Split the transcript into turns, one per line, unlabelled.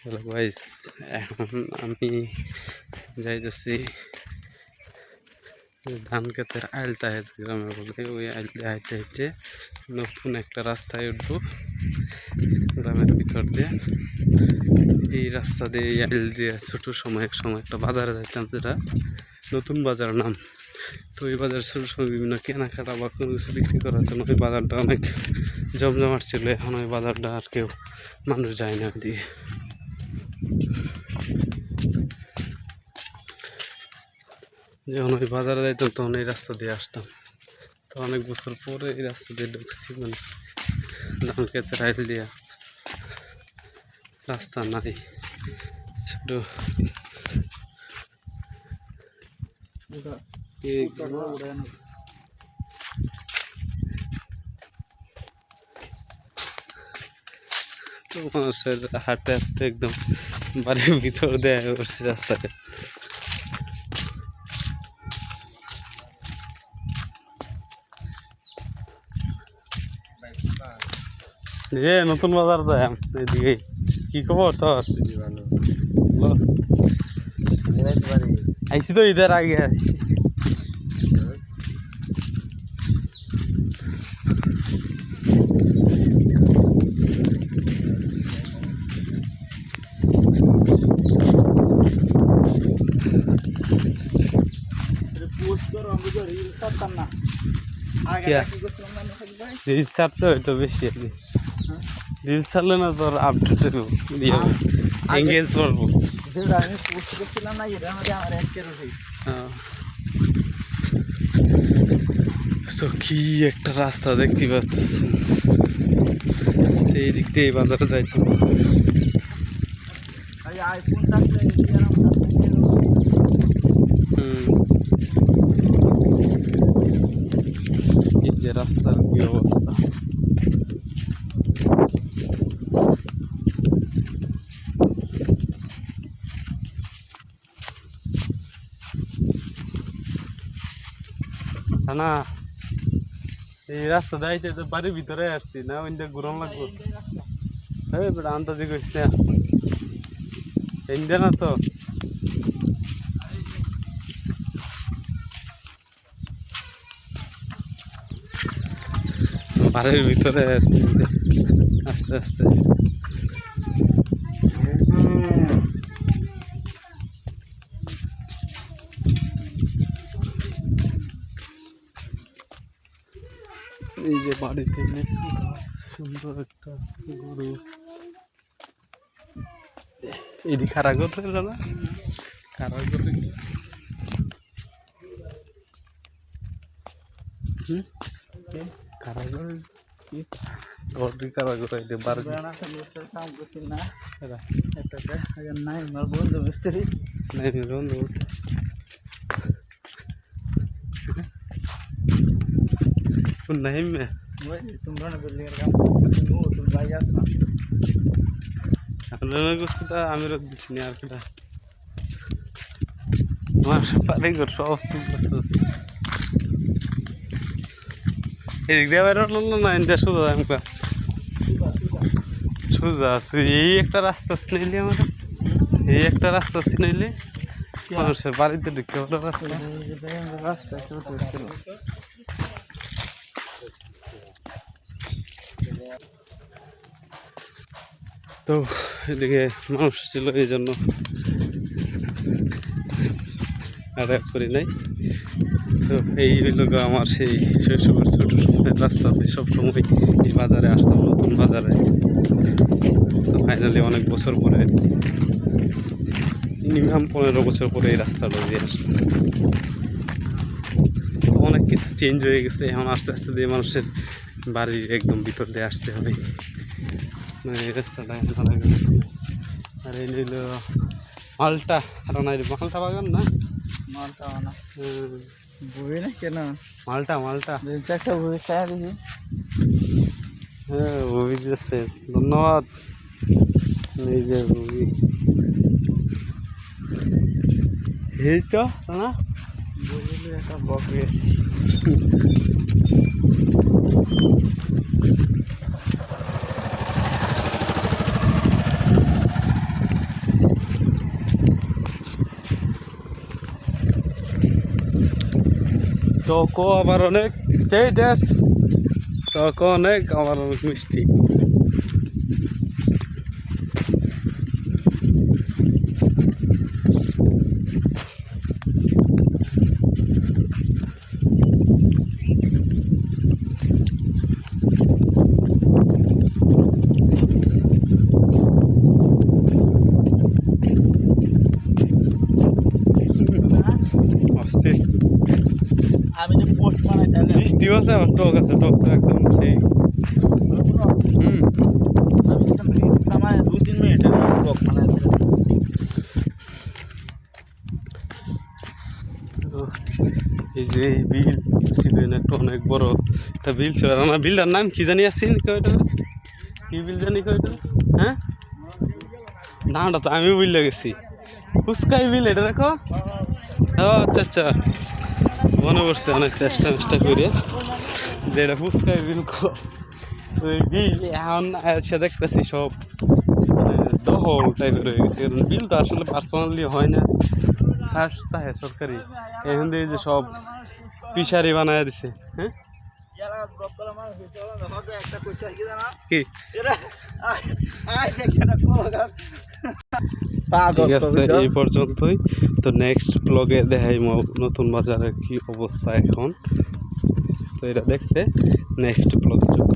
Hello guys, এখন আমি যাইতেছি ধান ক্ষেতের আইলটা গ্রামে বলে ওই আইলটা হাইটে হাইটে নতুন একটা রাস্তায় উঠবো গ্রামের ভিতর দিয়ে। এই রাস্তা দিয়ে এই আইল দিয়ে ছোট সময় এক সময় একটা বাজারে যাইতাম, যেটা নতুন বাজার নাম। তো ওই বাজার ছোট সময় বিভিন্ন কেনাকাটা বা কোনো কিছু বিক্রি করার জন্য ওই বাজারটা অনেক জমজমাট ছিল। এখন ওই বাজারটা আর কেউ মানুষ যায় না দিয়ে। যখন ওই বাজারে যাইতাম তখন এই রাস্তা দিয়ে আসতাম। তো অনেক বছর পরে এই রাস্তা দিয়ে ঢুকছি, মানে ধান ক্ষেতের আইল দিয়া রাস্তা নাই, ছোট তো মানুষের হাঁটতে হাঁটতে একদম বাড়ির ভিতর দেয়া করছি রাস্তাতে। যে নতুন বাজার যায় এদিকে, কি খবর তোর? আইসি তো ঈদের আগে আসছি। রিলস ছাড়তে হয়তো বেশি আর কি, রিলস ছাড়লে না তোর আপডেট এঙ্গেজ করবো। তো কি একটা রাস্তা দেখতে পাচ্ছি, এই দিক দিয়ে এই বাজারে যাইতো। এই যে রাস্তার কি অবস্থা, না এই রাস্তা যাইতে তো বাড়ির ভিতরে আসছি না, ওইটা ঘুরন লাগবো। এই বেটা আন্দাজি কইস না, এনদে না তো বাড়ির ভিতরে আসছি আস্তে আস্তে। এই যে বাড়িতে লিচু গাছ, সুন্দর একটা গরু। এটি খারা করতে না, খারা করে খারা করে ঘরটি খারা করে এটা বার নাই বন্ধু মিস্ত্রি নাই বন্ধু। नहीं मैं तुम আমি রোদ দিচ্ছি না আর কিটা আমার পারে ঘর সব এদিক দিয়ে বাইরে না ইন্দা সোজা আমাকে সোজা। তুই এই একটা রাস্তা চিনাইলি, আমার এই একটা রাস্তা চিনাইলি মানুষের বাড়িতে ঢুকে ওটা রাস্তা। তো এদিকে মানুষ ছিল, এই জন্য আর করি নাই। তো এই হইল আমার সেই শৈশবের ছোটো সময়ের রাস্তাতে সবসময় এই বাজারে আসতাম, নতুন বাজারে। তো ফাইনালি অনেক বছর পরে, মিনিমাম 15 বছর পরে এই রাস্তাটা দিয়ে আসলাম। অনেক কিছু চেঞ্জ হয়ে গেছে, এখন আস্তে আস্তে দিয়ে মানুষের বাড়ির একদম ভিতর দিয়ে আসতে হবে, মানে এই রাস্তাটা। আর এই নিল মালটা, আর মালটা বাগান না, মালটা বুঝি না কেন মালটা মালটা একটা বুঝি খাই দিবি। হ্যাঁ বুঝেছে, ধন্যবাদ। এই যে বুঝি এই তো না বুঝলি একটা বকরি। টকও আবার অনেক টেস্ট, টকও অনেক আবার অনেক মিষ্টি। অস্থির
আমি যে পোস্ট বানাই তাহলে
মিষ্টিও আছে আবার টক আছে, টকটা একদম সেই। হুম,
আমি যেটা রিলস আমার 2-3 মিনিট ব্লগ বানাই
তো এই যে এই বিল ছিল একটা অনেক বড় একটা বিল ছিল। আমার বিলটার নাম কি জানি আসছেন কয়টা, কি বিল জানি কয়টা? হ্যাঁ, নামটা তো আমিও বুঝলে গেছি। ফুচকাই বিল এটা দেখো। ও আচ্ছা আচ্ছা, মনে পড়ছে অনেক চেষ্টা মেষ্টা করে যে এটা ফুচকাই বিল। ওই বিল এখন এসে দেখতেছি সব মানে দহল টাইপের হয়ে গেছে, কারণ বিল তো আসলে পার্সোনালি হয় না, তাহে সরকারি। এখান থেকে যে সব পিসারি বানায় দিছে। হ্যাঁ কি ঠিক আছে, এই পর্যন্তই। তো নেক্সট ব্লগে দেখাই নতুন বাজারের কি অবস্থা এখন। তো এটা দেখতে নেক্সট ব্লগে চোখ